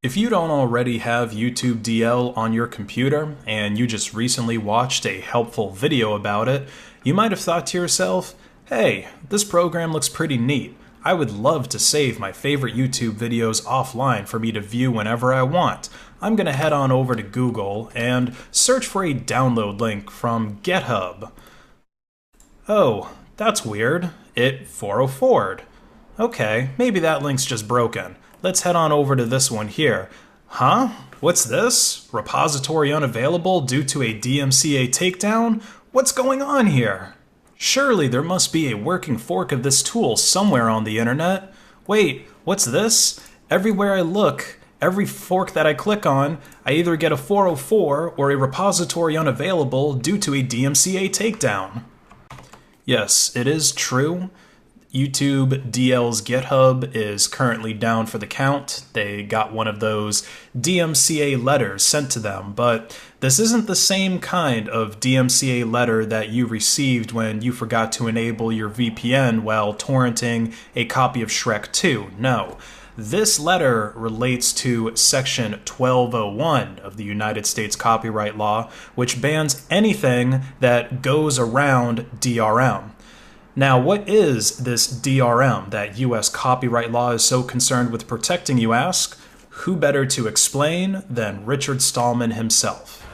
If you don't already have YouTube DL on your computer and you just recently watched a helpful video about it, you might have thought to yourself, hey, this program looks pretty neat. I would love to save my favorite YouTube videos offline for me to view whenever I want. I'm going to head on over to Google and search for a download link from GitHub. Oh, that's weird. It 404'd. Okay, maybe that link's just broken. Let's head on over to this one here. Huh? What's this? Repository unavailable due to a DMCA takedown? What's going on here? Surely there must be a working fork of this tool somewhere on the internet. Wait, what's this? Everywhere I look, every fork that I click on, I either get a 404 or a repository unavailable due to a DMCA takedown. Yes, it is true. YouTube DL's GitHub is currently down for the count. They got one of those DMCA letters sent to them, but this isn't the same kind of DMCA letter that you received when you forgot to enable your VPN while torrenting a copy of Shrek 2. No. This letter relates to Section 1201 of the United States copyright law, which bans anything that goes around DRM. Now, what is this DRM that U.S. copyright law is so concerned with protecting, you ask? Who better to explain than Richard Stallman himself?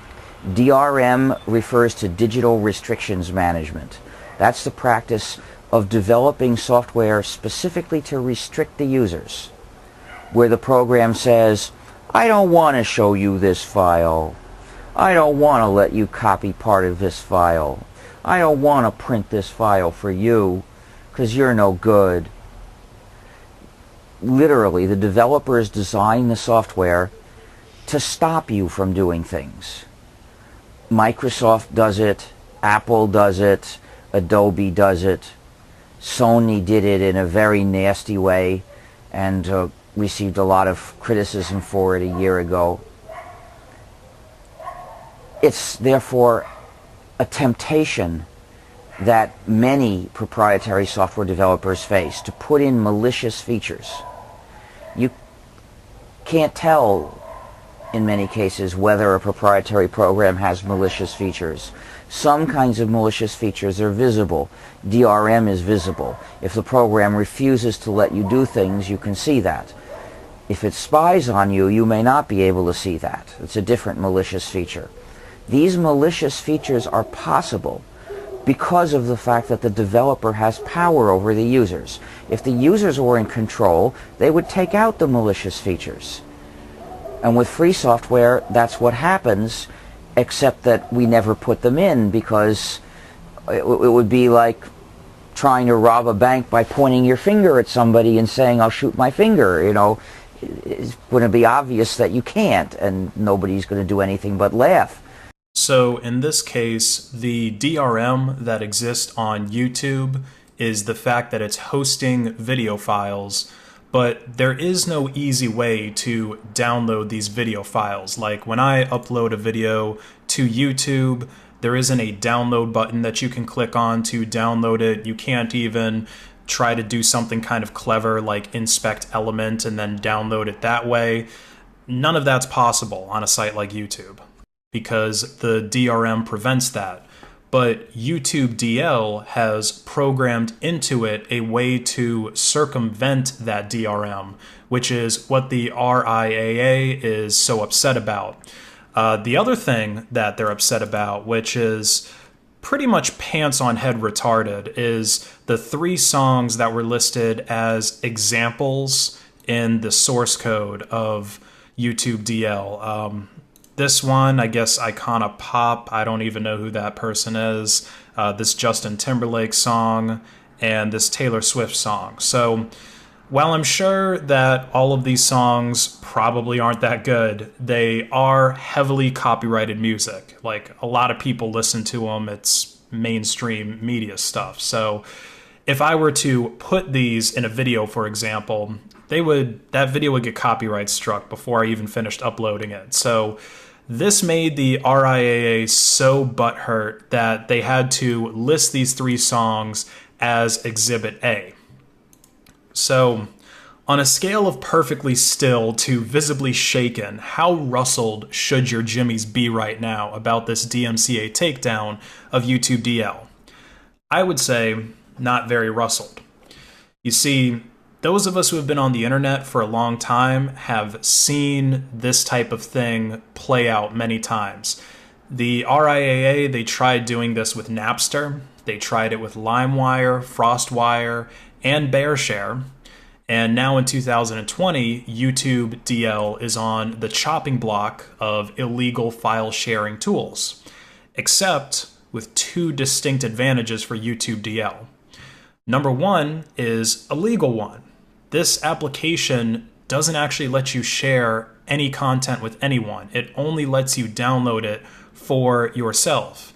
DRM refers to Digital Restrictions Management. That's the practice of developing software specifically to restrict the users, where the program says, I don't want to show you this file. I don't want to let you copy part of this file. I don't want to print this file for you because you're no good. Literally, the developers design the software to stop you from doing things. Microsoft does it, Apple does it, Adobe does it, Sony did it in a very nasty way and received a lot of criticism for it a year ago. It's therefore a temptation that many proprietary software developers face to put in malicious features. You can't tell in many cases whether a proprietary program has malicious features. Some kinds of malicious features are visible. DRM is visible. If the program refuses to let you do things, you can see that. If it spies on you, you may not be able to see that. It's a different malicious feature. These malicious features are possible because of the fact that the developer has power over the users. If the users were in control, they would take out the malicious features. And with free software, that's what happens, except that we never put them in because it would be like trying to rob a bank by pointing your finger at somebody and saying, I'll shoot my finger. You know, it's going to be obvious that you can't, and nobody's going to do anything but laugh. So in this case, the DRM that exists on YouTube is the fact that it's hosting video files, but there is no easy way to download these video files. Like when I upload a video to YouTube, there isn't a download button that you can click on to download it. You can't even try to do something kind of clever like inspect element and then download it that way. None of that's possible on a site like YouTube, because the DRM prevents that. But YouTube DL has programmed into it a way to circumvent that DRM, which is what the RIAA is so upset about. The other thing that they're upset about, which is pretty much pants on head retarded, is the 3 songs that were listed as examples in the source code of YouTube DL. This one, I guess Icona Pop, I don't even know who that person is, this Justin Timberlake song, and this Taylor Swift song. So while I'm sure that all of these songs probably aren't that good, they are heavily copyrighted music. Like, a lot of people listen to them. It's mainstream media stuff. So if I were to put these in a video, for example, that video would get copyright struck before I even finished uploading it. So this made the RIAA so butthurt that they had to list these 3 songs as Exhibit A. So On a scale of perfectly still to visibly shaken, how rustled should your jimmies be right now about this DMCA takedown of YouTube DL? I would say not very rustled. You see, those of us who have been on the internet for a long time have seen this type of thing play out many times. The RIAA, they tried doing this with Napster. They tried it with LimeWire, FrostWire, and BearShare. And now in 2020, YouTube DL is on the chopping block of illegal file sharing tools, except with two distinct advantages for YouTube DL. Number one is a legal one. This application doesn't actually let you share any content with anyone. It only lets you download it for yourself.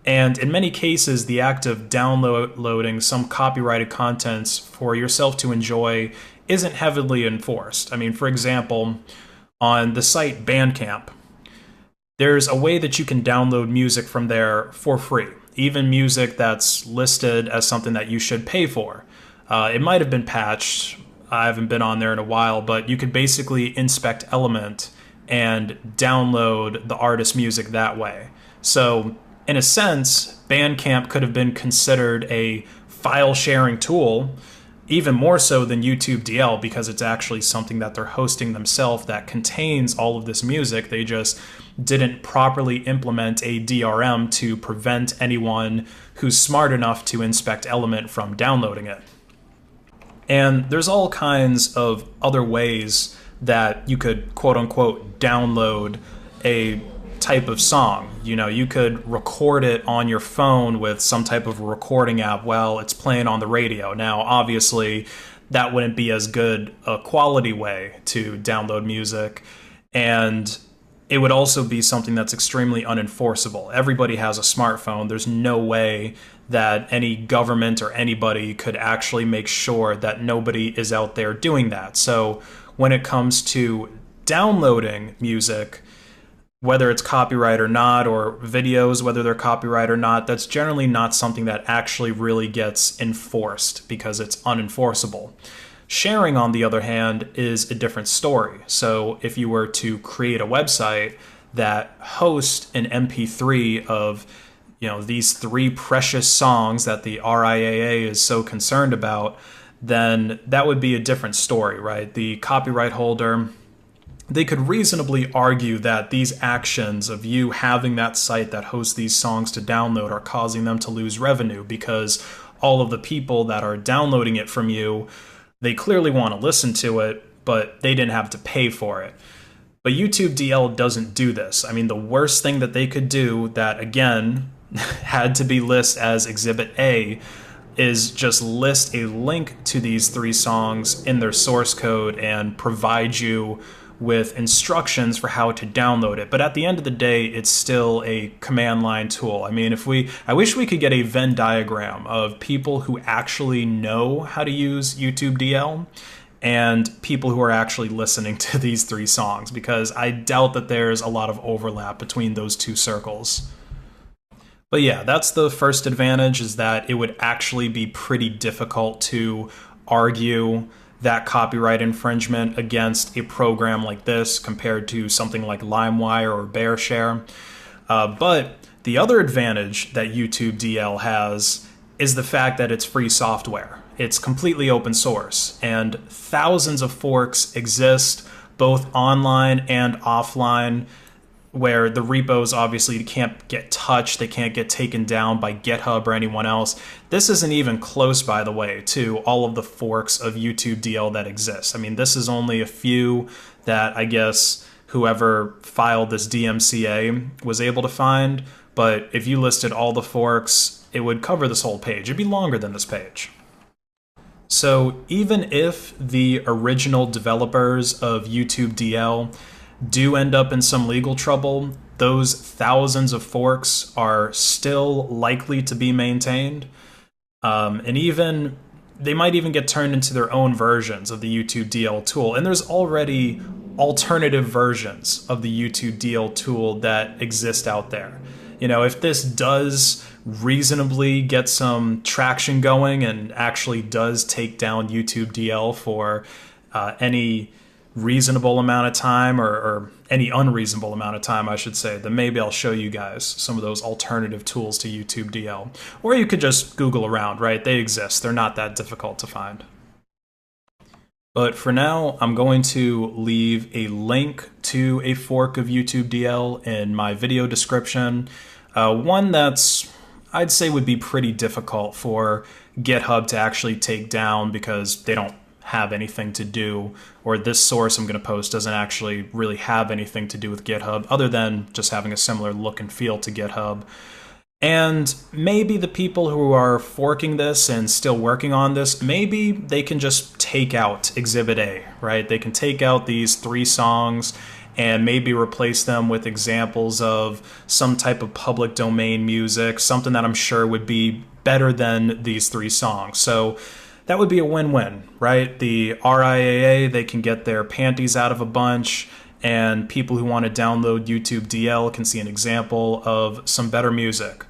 And in many cases, the act of downloading some copyrighted contents for yourself to enjoy isn't heavily enforced. I mean, for example, on the site Bandcamp, there's a way that you can download music from there for free, even music that's listed as something that you should pay for. It might have been patched. I haven't been on there in a while, but you could basically inspect Element and download the artist's music that way. So in a sense, Bandcamp could have been considered a file sharing tool, even more so than YouTube DL, because it's actually something that they're hosting themselves that contains all of this music. They just didn't properly implement a DRM to prevent anyone who's smart enough to inspect Element from downloading it. And there's all kinds of other ways that you could quote-unquote download a type of song. You know, you could record it on your phone with some type of recording app while it's playing on the radio. Now, obviously, that wouldn't be as good a quality way to download music, and it would also be something that's extremely unenforceable. Everybody has a smartphone. There's no way that any government or anybody could actually make sure that nobody is out there doing that. So when it comes to downloading music, whether it's copyright or not, or videos, whether they're copyright or not, that's generally not something that actually really gets enforced because it's unenforceable. Sharing, on the other hand, is a different story. So if you were to create a website that hosts an MP3 of, you know, these three precious songs that the RIAA is so concerned about, then that would be a different story, right? The copyright holder, they could reasonably argue that these actions of you having that site that hosts these songs to download are causing them to lose revenue because all of the people that are downloading it from you, they clearly want to listen to it, but they didn't have to pay for it. But YouTube DL doesn't do this. I mean, the worst thing that they could do that, again, had to be listed as Exhibit A is just list a link to these three songs in their source code and provide you with instructions for how to download it. But at the end of the day, it's still a command line tool. I mean, I wish we could get a Venn diagram of people who actually know how to use YouTube DL and people who are actually listening to these three songs, because I doubt that there's a lot of overlap between those two circles. But yeah, that's the first advantage, is that it would actually be pretty difficult to argue that copyright infringement against a program like this compared to something like LimeWire or BearShare. But the other advantage that YouTube DL has is the fact that it's free software. It's completely open source, and thousands of forks exist, both online and offline, where the repos obviously can't get touched, they can't get taken down by GitHub or anyone else. This isn't even close, by the way, to all of the forks of YouTube DL that exist. I mean, this is only a few that I guess whoever filed this DMCA was able to find, but if you listed all the forks, it would cover this whole page. It'd be longer than this page. So even if the original developers of YouTube DL do end up in some legal trouble, those thousands of forks are still likely to be maintained. And even they might even get turned into their own versions of the YouTube DL tool. And there's already alternative versions of the YouTube DL tool that exist out there. You know, if this does reasonably get some traction going and actually does take down YouTube DL for any reasonable amount of time, or any unreasonable amount of time, I should say, then maybe I'll show you guys some of those alternative tools to YouTube DL. Or you could just Google around, right? They exist. They're not that difficult to find. But for now, I'm going to leave a link to a fork of YouTube DL in my video description. One that's, I'd say, would be pretty difficult for GitHub to actually take down because they don't have anything to do, or this source I'm going to post doesn't actually really have anything to do with GitHub other than just having a similar look and feel to GitHub. And maybe the people who are forking this and still working on this, maybe they can just take out Exhibit A, right? They can take out these 3 songs and maybe replace them with examples of some type of public domain music, something that I'm sure would be better than these 3 songs. So that would be a win-win, right? The RIAA, they can get their panties out of a bunch, and people who want to download YouTube DL can see an example of some better music.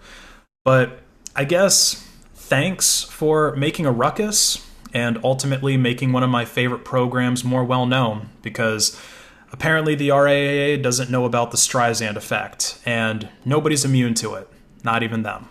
But I guess thanks for making a ruckus and ultimately making one of my favorite programs more well-known, because apparently the RIAA doesn't know about the Streisand effect, and nobody's immune to it, not even them.